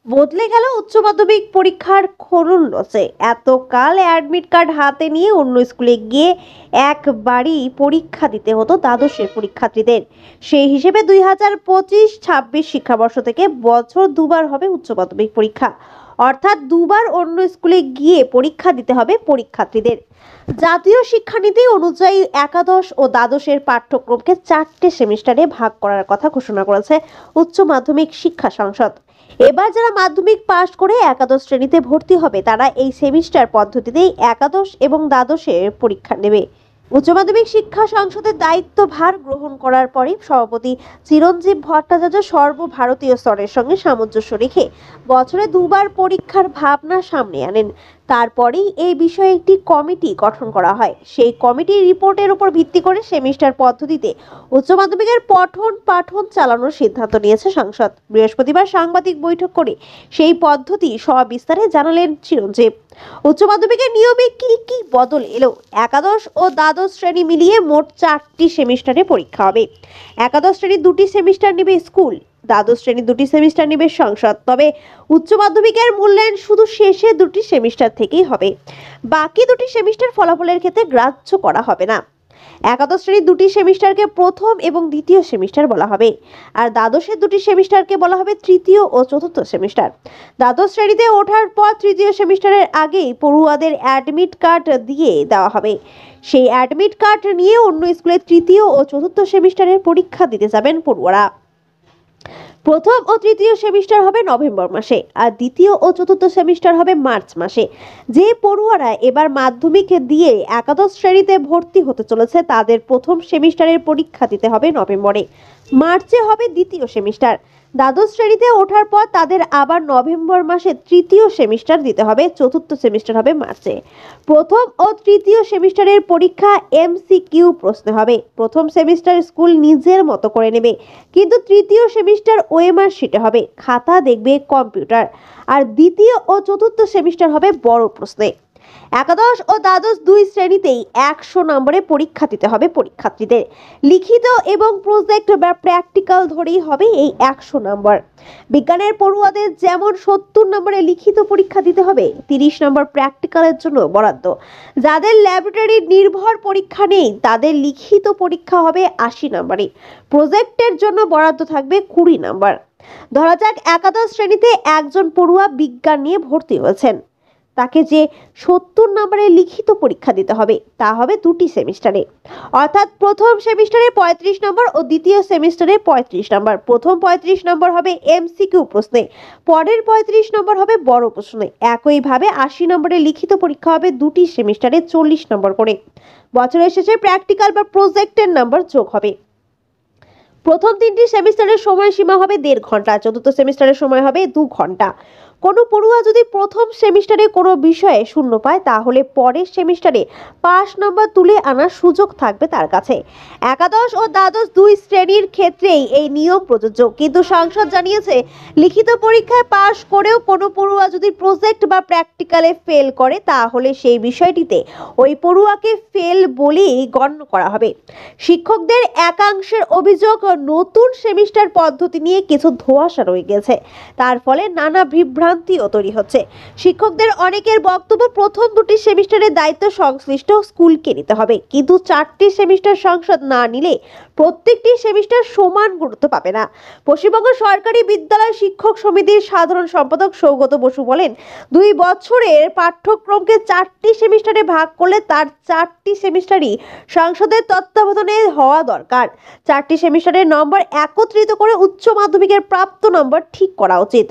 বদলে গেল উচ্চ মাধ্যমিক পরীক্ষার খরচ। এতকাল অ্যাডমিট কার্ড হাতে নিয়ে অন্য স্কুলে গিয়ে একবারই পরীক্ষা দিতে হতো দ্বাদশের পরীক্ষার্থীদের। সেই হিসেবে 2025-26 শিক্ষাবর্ষ থেকে বছর দুবার হবে উচ্চ মাধ্যমিক পরীক্ষা, অর্থাৎ দুবার অন্য স্কুলে গিয়ে পরীক্ষা দিতে হবে পরীক্ষার্থীদের। জাতীয় শিক্ষানীতি অনুযায়ী একাদশ ও দ্বাদশের পাঠ্যক্রমকে 4টে সেমিস্টারে ভাগ করার কথা ঘোষণা করেছে উচ্চ মাধ্যমিক শিক্ষা সংসদ। এবার যারা মাধ্যমিক পাশ করে একাদশ শ্রেণীতে ভর্তি হবে তারা এই সেমিস্টার পদ্ধতিতেই একাদশ এবং দ্বাদশের পরীক্ষা নেবে। উচ্চ মাধ্যমিক শিক্ষা সংসদের দায়িত্বভার গ্রহণ করার পরে সভাপতি চিরঞ্জীব ভট্টাচার্য সর্বভারতীয় স্তরের সঙ্গে সামঞ্জস্য রেখে বছরে দুবার পরীক্ষার ভাবনা সামনে আনেন। তারপরেই এই বিষয়ে একটি কমিটি গঠন করা হয়। সেই কমিটির রিপোর্টের উপর ভিত্তি করে সেমিস্টার পদ্ধতিতে উচ্চ মাধ্যমিকের পঠন পাঠন চালানোর সিদ্ধান্ত নিয়েছে সংসদ। বৃহস্পতিবার সাংবাদিক বৈঠক করে সেই পদ্ধতি সবিস্তারে জানালেন চিরঞ্জীব। উচ্চ মাধ্যমিকের নিয়মে কি কি বদল এলো? একাদশ ও দ্বাদশ শ্রেণী মিলিয়ে মোট 4টি সেমিস্টারে পরীক্ষা হবে। একাদশ শ্রেণীর 2টি সেমিস্টার নেবে স্কুল, দ্বাদশ শ্রেণীর 2টি সেমিস্টার নেবে সংসদ। তবে উচ্চ মাধ্যমিকের মূল্যায়ন শুধু শেষে 2টি সেমিস্টার থেকেই হবে। বাকি 2টি সেমিস্টার ফলাফলের ক্ষেত্রে গ্রাহ্য করা হবে না। একাদশ শ্রেণীর 2টি সেমিস্টারকে প্রথম এবং দ্বিতীয় সেমিস্টার বলা হবে, আর দ্বাদশের 2টি সেমিস্টারকে বলা হবে তৃতীয় ও চতুর্থ সেমিস্টার। দ্বাদশ শ্রেণীতে ওঠার পর তৃতীয় সেমিস্টারের আগেই পড়ুয়াদের অ্যাডমিট কার্ড দিয়ে দেওয়া হবে। সেই অ্যাডমিট কার্ড নিয়ে অন্য স্কুলে তৃতীয় ও চতুর্থ সেমিস্টারের পরীক্ষা দিতে যাবেন পড়ুয়ারা। প্রথম ও তৃতীয় সেমিস্টার হবে নভেম্বর মাসে, আর দ্বিতীয় ও চতুর্থ সেমিস্টার হবে মার্চ মাসে। যে পড়ুয়ারা এবার মাধ্যমিক দিয়ে একাদশ শ্রেণীতে ভর্তি হতে চলেছে তাদের প্রথম সেমিস্টারের পরীক্ষা দিতে হবে নভেম্বরে। মার্চে হবে দ্বিতীয় সেমিস্টার। দ্বাদশ শ্রেণীতে ওঠার পর তাদের আবার নভেম্বর মাসে তৃতীয় সেমিস্টার দিতে হবে, চতুর্থ সেমিস্টার হবে মার্চে। প্রথম ও তৃতীয় সেমিস্টারের পরীক্ষা এমসিকিউ প্রশ্নে হবে। প্রথম সেমিস্টার স্কুল নিজের মতো করে নেবে, কিন্তু তৃতীয় সেমিস্টার ওএমআর শিটে হবে, খাতা দেখবে কম্পিউটার। আর দ্বিতীয় ও চতুর্থ সেমিস্টার হবে বড় প্রশ্নে। একাদশ ও দ্বাদশ 2 শ্রেণীতেই 100 নম্বরে পরীক্ষা দিতে হবে পরীক্ষার্থীদের। লিখিত এবং প্রজেক্ট বা প্র্যাকটিক্যাল ধরেই হবে এই 100 নম্বর। বিজ্ঞানের পড়ুয়াদের যেমন 70 নম্বরে লিখিত পরীক্ষা দিতে হবে, 30 নম্বর প্র্যাকটিক্যালের জন্য বরাদ্দ। যাদের ল্যাবরেটরি নির্ভর পরীক্ষা নেই তাদের লিখিত পরীক্ষা হবে 80 নম্বরে। প্রজেক্টের জন্য বরাদ্দ থাকবে 20 নম্বর। ধরা যাক একাদশ শ্রেণীতে একজন পড়ুয়া বিজ্ঞান নিয়ে ভর্তি হয়েছেন, তাকে যে 70 নম্বরের লিখিত পরীক্ষা দিতে হবে তা হবে 2টি সেমিস্টারে, অর্থাৎ প্রথম সেমিস্টারে 35 নম্বর ও দ্বিতীয় সেমিস্টারে 35 নম্বর। প্রথম 35 নম্বর হবে এমসিকিউ প্রশ্নে, পরের 35 নম্বর হবে বড় প্রশ্নে। একইভাবে 80 নম্বরের লিখিত পরীক্ষা হবে 2টি সেমিস্টারে 40 নম্বর করে। বছরের শেষে প্র্যাকটিক্যাল বা প্রজেক্টের নম্বর যোগ হবে। প্রথম 3টি সেমিস্টারের সময়সীমা হবে 1.5 ঘন্টা, চতুর্থ সেমিস্টারের সময় হবে 2 ঘন্টা। কোনো পড়ুয়া যদি প্রথম সেমিস্টারে কোনো বিষয়ে শূন্য পায় তাহলে পরের সেমিস্টারে 5 নম্বর তুলে আনার সুযোগ থাকবে তার কাছে। একাদশ ও দ্বাদশ 2 শ্রেণীর ক্ষেত্রেই এই নিয়ম প্রযোজ্য, কিন্তু সংসদ জানিয়েছে লিখিত পরীক্ষায় পাশ করেও কোনো পড়ুয়া যদি প্রজেক্ট বা প্র্যাকটিক্যালে ফেল করে তাহলে সেই বিষয়টিতে ওই পড়ুয়াকে ফেল বলেই গণ্য করা হবে। শিক্ষকদের একাংশের অভিযোগ নতুন সেমিস্টার পদ্ধতি নিয়ে কিছু ধোঁয়াশা রয়ে গেছে, তার ফলে নানা বিভ্রান্তিও তৈরি হচ্ছে। শিক্ষকদের অনেকের বক্তব্য প্রথম 2টি সেমিস্টারের দায়িত্ব সংশ্লিষ্ট স্কুলকে নিতে হবে, কিন্তু 4টি সেমিস্টার সংসদ না নিলে প্রত্যেকটি সেমিস্টার সমান গুরুত্ব পাবে না। পশ্চিমবঙ্গ সরকারি বিদ্যালয় শিক্ষক সমিতির সাধারণ সম্পাদক সৌগত বসু বলেন, 2 বছরের পাঠ্যক্রমকে 4টি সেমিস্টারে ভাগ করলে তার 4টি সেমিস্টারই সংসদের তত্ত্বাবধানে হওয়া দরকার। 4টি সেমিস্টারের নম্বর একত্রিত করে উচ্চ মাধ্যমিকের প্রাপ্ত নম্বর ঠিক করা উচিত।